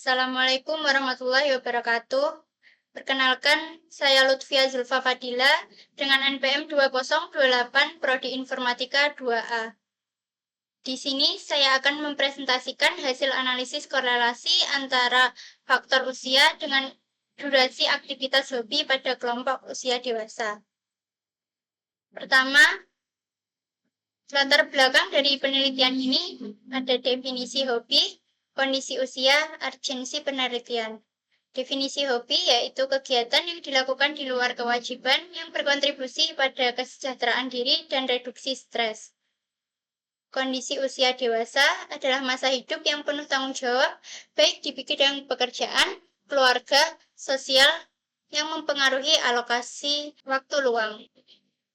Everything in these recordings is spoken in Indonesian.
Assalamualaikum warahmatullahi wabarakatuh. Perkenalkan, saya Lutfia Zulfa Fadila dengan NPM 2028 Prodi Informatika 2A. Di sini saya akan mempresentasikan hasil analisis korelasi antara faktor usia dengan durasi aktivitas hobi pada kelompok usia dewasa. Pertama, latar belakang dari penelitian ini ada definisi hobi, kondisi usia, urgensi penelitian. Definisi hobi yaitu kegiatan yang dilakukan di luar kewajiban yang berkontribusi pada kesejahteraan diri dan reduksi stres. Kondisi usia dewasa adalah masa hidup yang penuh tanggung jawab, baik di bidang pekerjaan, keluarga, sosial, yang mempengaruhi alokasi waktu luang.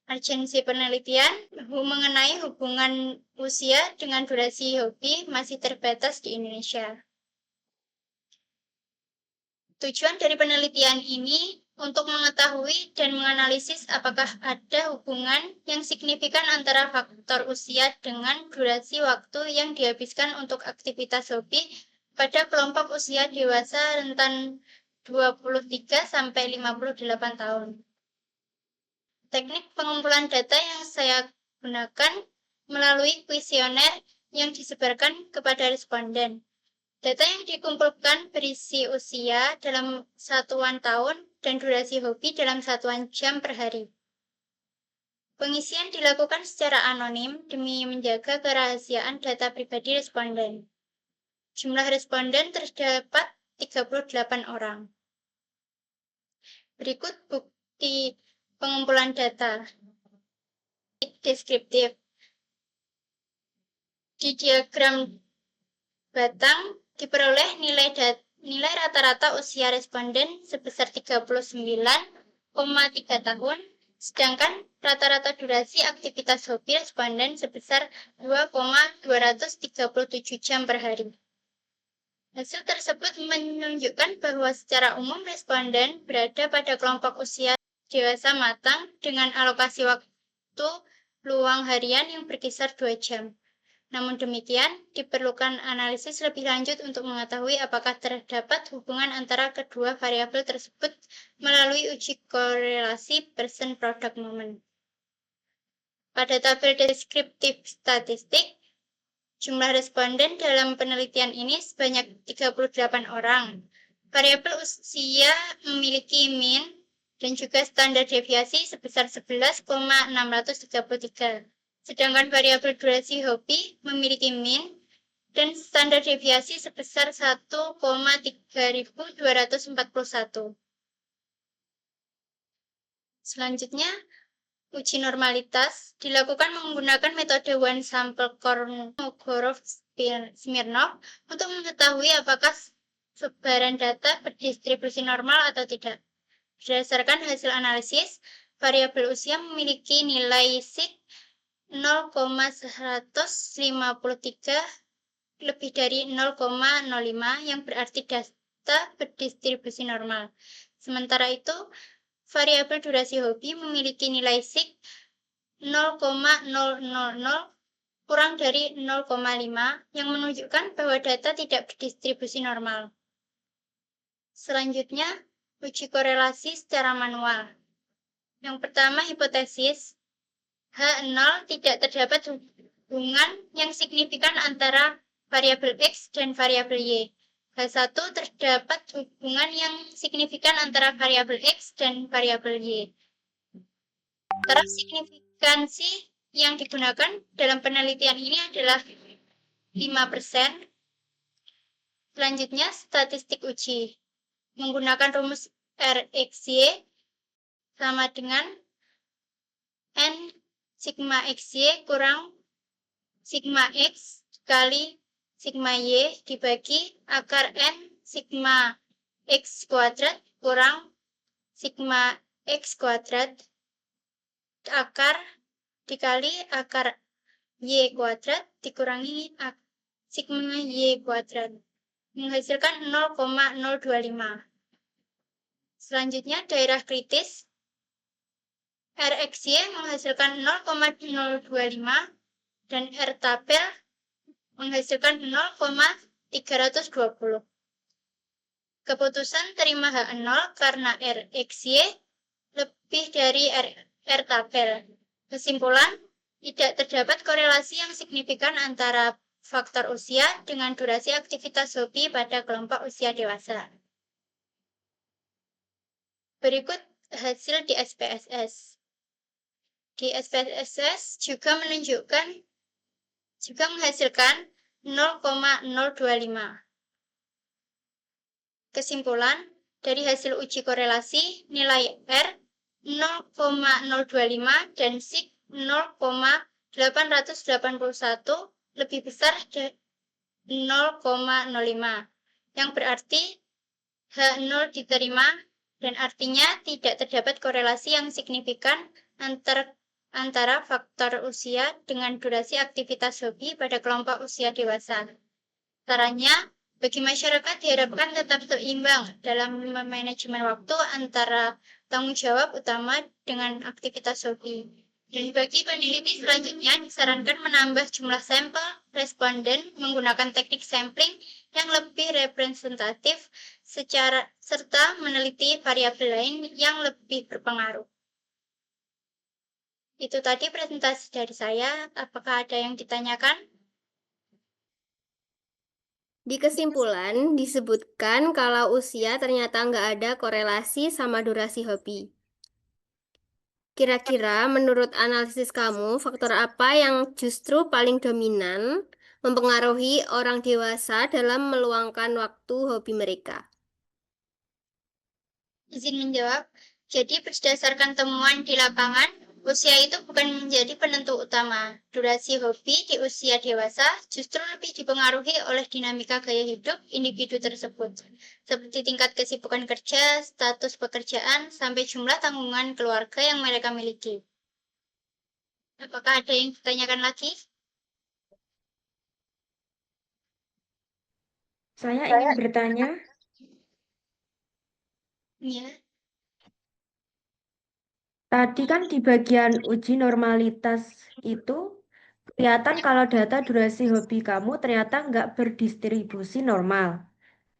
Urgensi penelitian mengenai hubungan usia dengan durasi hobi masih terbatas di Indonesia. Tujuan dari penelitian ini untuk mengetahui dan menganalisis apakah ada hubungan yang signifikan antara faktor usia dengan durasi waktu yang dihabiskan untuk aktivitas hobi pada kelompok usia dewasa rentan 23-58 tahun. Teknik pengumpulan data yang saya gunakan melalui kuesioner yang disebarkan kepada responden. Data yang dikumpulkan berisi usia dalam satuan tahun dan durasi hobi dalam satuan jam per hari. Pengisian dilakukan secara anonim demi menjaga kerahasiaan data pribadi responden. Jumlah responden terdapat 38 orang. Berikut bukti pengumpulan data. Deskriptif. Di diagram batang diperoleh nilai rata-rata usia responden sebesar 39,3 tahun, sedangkan rata-rata durasi aktivitas hobi responden sebesar 2,237 jam per hari. Hasil tersebut menunjukkan bahwa secara umum responden berada pada kelompok usia dewasa matang dengan alokasi waktu luang harian yang berkisar 2 jam. Namun demikian, diperlukan analisis lebih lanjut untuk mengetahui apakah terdapat hubungan antara kedua variabel tersebut melalui uji korelasi person product moment. Pada tabel deskriptif statistik, jumlah responden dalam penelitian ini sebanyak 38 orang. Variabel usia memiliki mean dan juga standar deviasi sebesar 11,633. Sedangkan variabel durasi hobi memiliki mean dan standar deviasi sebesar 1,3241. Selanjutnya, uji normalitas dilakukan menggunakan metode one sample Kolmogorov-Smirnov untuk mengetahui apakah sebaran data berdistribusi normal atau tidak. Berdasarkan hasil analisis, variabel usia memiliki nilai sig 0,153 lebih dari 0,05 yang berarti data berdistribusi normal. Sementara itu, variabel durasi hobi memiliki nilai sig 0,000 kurang dari 0,5 yang menunjukkan bahwa data tidak berdistribusi normal. Selanjutnya, uji korelasi secara manual. Yang pertama, hipotesis. H0 tidak terdapat hubungan yang signifikan antara variabel X dan variabel Y. H1 terdapat hubungan yang signifikan antara variabel X dan variabel Y. Taraf signifikansi yang digunakan dalam penelitian ini adalah 5%. Selanjutnya, statistik uji. Menggunakan rumus RxY sama dengan N sigma XY kurang sigma X kali sigma Y dibagi akar N sigma X kuadrat kurang sigma X kuadrat akar dikali akar Y kuadrat dikurangi sigma Y kuadrat menghasilkan 0,025. Selanjutnya, daerah kritis. Rxy menghasilkan 0,025 dan R tabel menghasilkan 0,320. Keputusan terima H0 karena RXY lebih dari R tabel. Kesimpulan, tidak terdapat korelasi yang signifikan antara faktor usia dengan durasi aktivitas hobi pada kelompok usia dewasa. Berikut hasil di SPSS. Di SPSS juga menghasilkan 0,025. Kesimpulan, dari hasil uji korelasi, nilai R 0,025 dan SIG 0,881 lebih besar dari 0,05, yang berarti H0 diterima dan artinya tidak terdapat korelasi yang signifikan antara faktor usia dengan durasi aktivitas hobi pada kelompok usia dewasa. Caranya, bagi masyarakat diharapkan tetap seimbang dalam manajemen waktu antara tanggung jawab utama dengan aktivitas hobi. Dan bagi peneliti selanjutnya disarankan menambah jumlah sampel responden menggunakan teknik sampling yang lebih representatif serta meneliti variabel lain yang lebih berpengaruh. Itu tadi presentasi dari saya. Apakah ada yang ditanyakan? Di kesimpulan, disebutkan kalau usia ternyata nggak ada korelasi sama durasi hobi. Kira-kira menurut analisis kamu, faktor apa yang justru paling dominan mempengaruhi orang dewasa dalam meluangkan waktu hobi mereka? Izin menjawab. Jadi berdasarkan temuan di lapangan, usia itu bukan menjadi penentu utama. Durasi hobi di usia dewasa justru lebih dipengaruhi oleh dinamika gaya hidup individu tersebut, seperti tingkat kesibukan kerja, status pekerjaan, sampai jumlah tanggungan keluarga yang mereka miliki. Apakah ada yang ditanyakan lagi? Saya ingin bertanya, Ya. tadi kan di bagian uji normalitas itu kelihatan kalau data durasi hobi kamu ternyata nggak berdistribusi normal.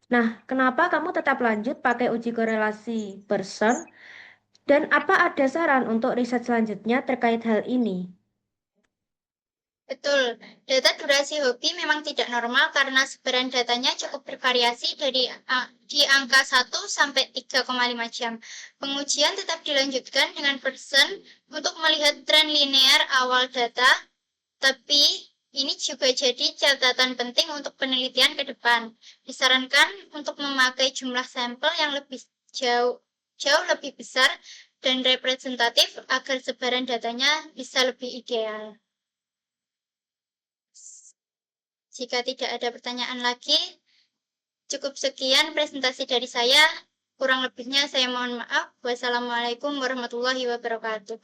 Nah, kenapa kamu tetap lanjut pakai uji korelasi person? Dan apa ada saran untuk riset selanjutnya terkait hal ini? Betul, data durasi hobi memang tidak normal karena sebaran datanya cukup bervariasi di angka 1 sampai 3,5 jam. Pengujian tetap dilanjutkan dengan person untuk melihat tren linear awal data, tapi ini juga jadi catatan penting untuk penelitian ke depan. Disarankan untuk memakai jumlah sampel yang jauh lebih besar dan representatif agar sebaran datanya bisa lebih ideal. Jika tidak ada pertanyaan lagi, cukup sekian presentasi dari saya. Kurang lebihnya saya mohon maaf. Wassalamualaikum warahmatullahi wabarakatuh.